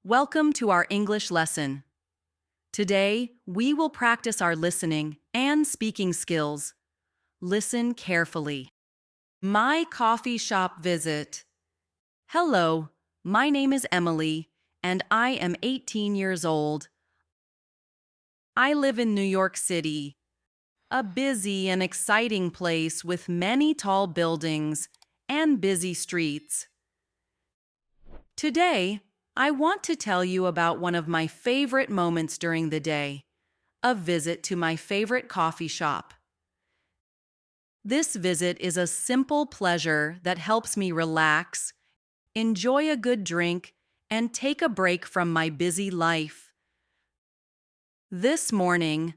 Welcome to our English lesson. Today, we will practice our listening and speaking skills. Listen carefully. My coffee shop visit. Hello, my name is Emily, and I am 18 years old. I live in New York City, a busy and exciting place with many tall buildings and busy streets. Today, I want to tell you about one of my favorite moments during the day, a visit to my favorite coffee shop. This visit is a simple pleasure that helps me relax, enjoy a good drink, and take a break from my busy life. This morning,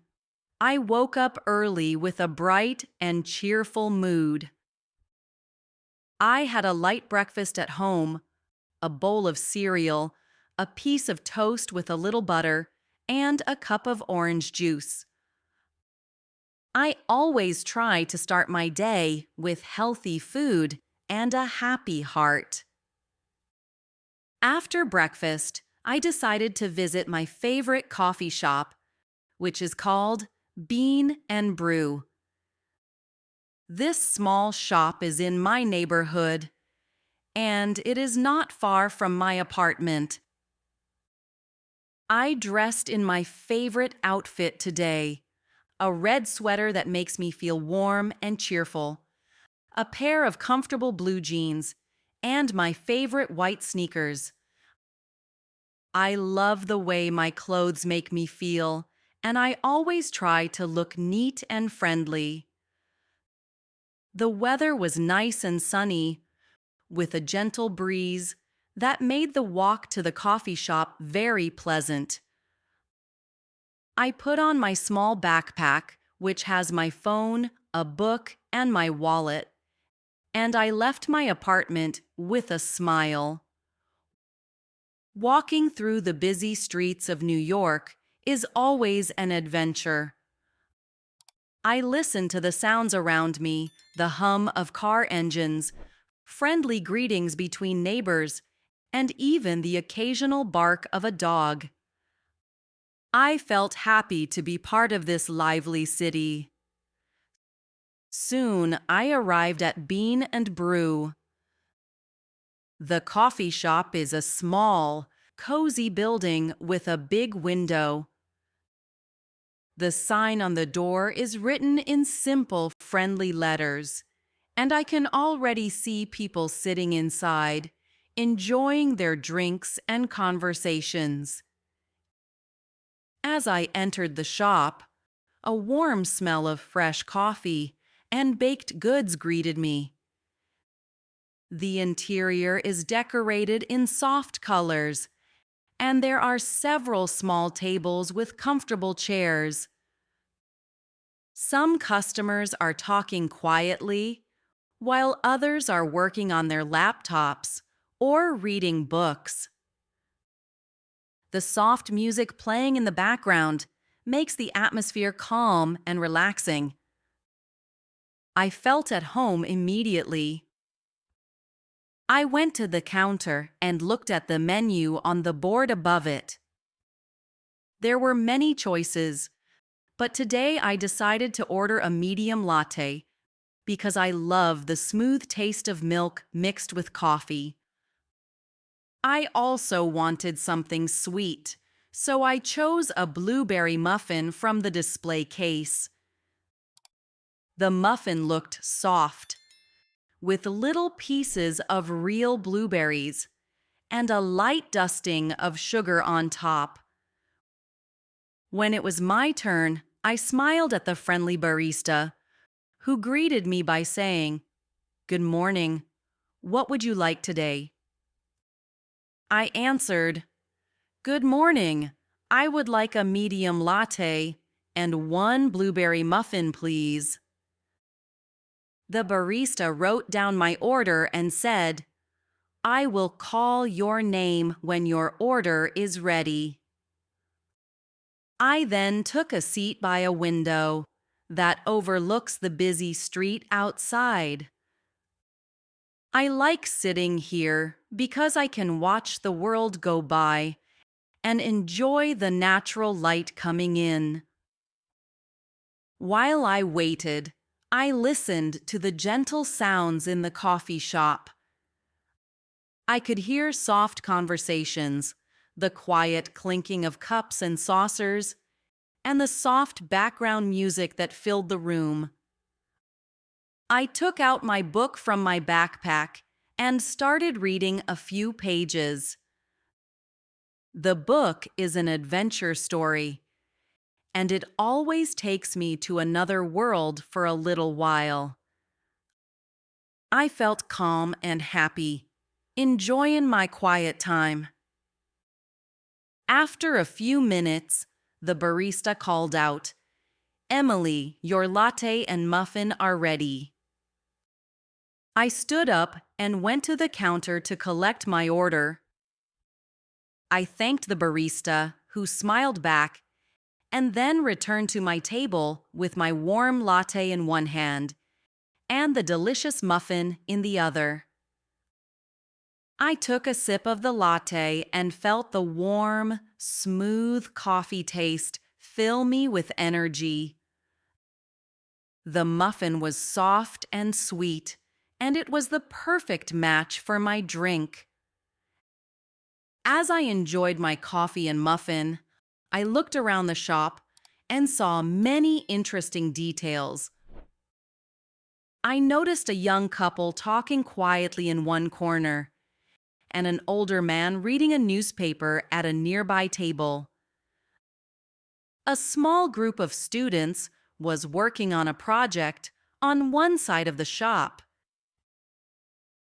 I woke up early with a bright and cheerful mood. I had a light breakfast at home, a bowl of cereal, a piece of toast with a little butter, and a cup of orange juice. I always try to start my day with healthy food and a happy heart. After breakfast, I decided to visit my favorite coffee shop, which is called Bean and Brew. This small shop is in my neighborhood, and it is not far from my apartment. I dressed in my favorite outfit today, a red sweater that makes me feel warm and cheerful, a pair of comfortable blue jeans, and my favorite white sneakers. I love the way my clothes make me feel, and I always try to look neat and friendly. The weather was nice and sunny, with a gentle breeze that made the walk to the coffee shop very pleasant. I put on my small backpack, which has my phone, a book, and my wallet, and I left my apartment with a smile. Walking through the busy streets of New York is always an adventure. I listen to the sounds around me, the hum of car engines, friendly greetings between neighbors, and even the occasional bark of a dog. I felt happy to be part of this lively city. Soon I arrived at Bean and Brew. The coffee shop is a small, cozy building with a big window. The sign on the door is written in simple, friendly letters, and I can already see people sitting inside, enjoying their drinks and conversations. As I entered the shop, a warm smell of fresh coffee and baked goods greeted me. The interior is decorated in soft colors, and there are several small tables with comfortable chairs. Some customers are talking quietly, while others are working on their laptops or reading books. The soft music playing in the background makes the atmosphere calm and relaxing. I felt at home immediately. I went to the counter and looked at the menu on the board above it. There were many choices, but today I decided to order a medium latte because I love the smooth taste of milk mixed with coffee. I also wanted something sweet, so I chose a blueberry muffin from the display case. The muffin looked soft, with little pieces of real blueberries and a light dusting of sugar on top. When it was my turn, I smiled at the friendly barista, who greeted me by saying, "Good morning. What would you like today?" I answered, "Good morning. I would like a medium latte and one blueberry muffin, please." The barista wrote down my order and said, "I will call your name when your order is ready." I then took a seat by a window that overlooks the busy street outside. I like sitting here because I can watch the world go by and enjoy the natural light coming in. While I waited, I listened to the gentle sounds in the coffee shop. I could hear soft conversations, the quiet clinking of cups and saucers, and the soft background music that filled the room. I took out my book from my backpack and started reading a few pages. The book is an adventure story, and it always takes me to another world for a little while. I felt calm and happy, enjoying my quiet time. After a few minutes, the barista called out, "Emily, your latte and muffin are ready." I stood up and went to the counter to collect my order. I thanked the barista, who smiled back, and then returned to my table with my warm latte in one hand and the delicious muffin in the other. I took a sip of the latte and felt the warm, smooth coffee taste fill me with energy. The muffin was soft and sweet, and it was the perfect match for my drink. As I enjoyed my coffee and muffin, I looked around the shop and saw many interesting details. I noticed a young couple talking quietly in one corner, and an older man reading a newspaper at a nearby table. A small group of students was working on a project on one side of the shop.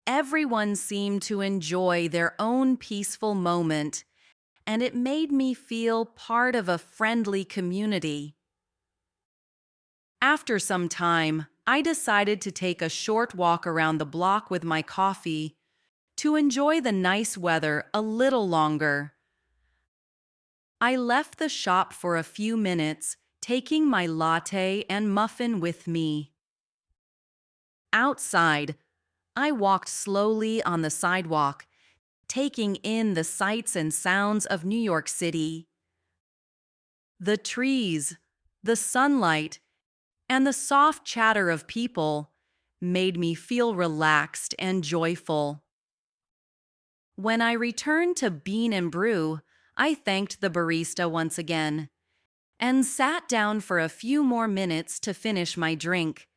Everyone seemed to enjoy their own peaceful moment, and it made me feel part of a friendly community. After some time, I decided to take a short walk around the block with my coffee to enjoy the nice weather a little longer. I left the shop for a few minutes, taking my latte and muffin with me. Outside, I walked slowly on the sidewalk, taking in the sights and sounds of New York City. The trees, the sunlight, and the soft chatter of people made me feel relaxed and joyful. When I returned to Bean and Brew, I thanked the barista once again and sat down for a few more minutes to finish my drink.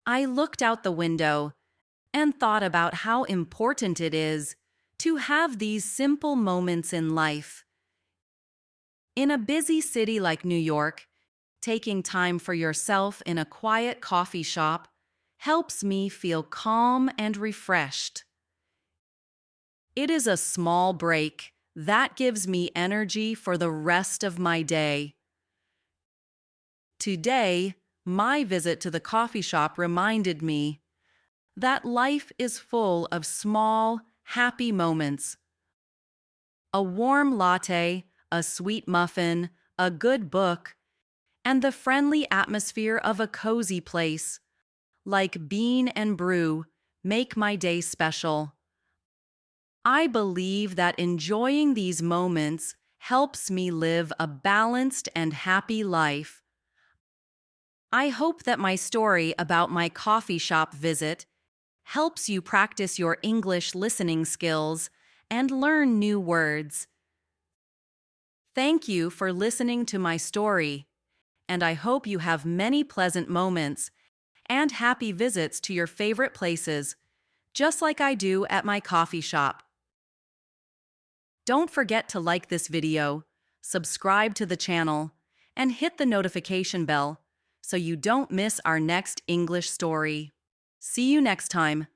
I looked out the window and thought about how important it is to have these simple moments in life. In a busy city like New York, taking time for yourself in a quiet coffee shop helps me feel calm and refreshed. It is a small break that gives me energy for the rest of my day. Today, my visit to the coffee shop reminded me that life is full of small, happy moments. A warm latte, a sweet muffin, a good book, and the friendly atmosphere of a cozy place, like Bean and Brew, make my day special. I believe that enjoying these moments helps me live a balanced and happy life. I hope that my story about my coffee shop visit helps you practice your English listening skills and learn new words. Thank you for listening to my story, and I hope you have many pleasant moments and happy visits to your favorite places, just like I do at my coffee shop. Don't forget to like this video, subscribe to the channel, and hit the notification bell so you don't miss our next English story. See you next time.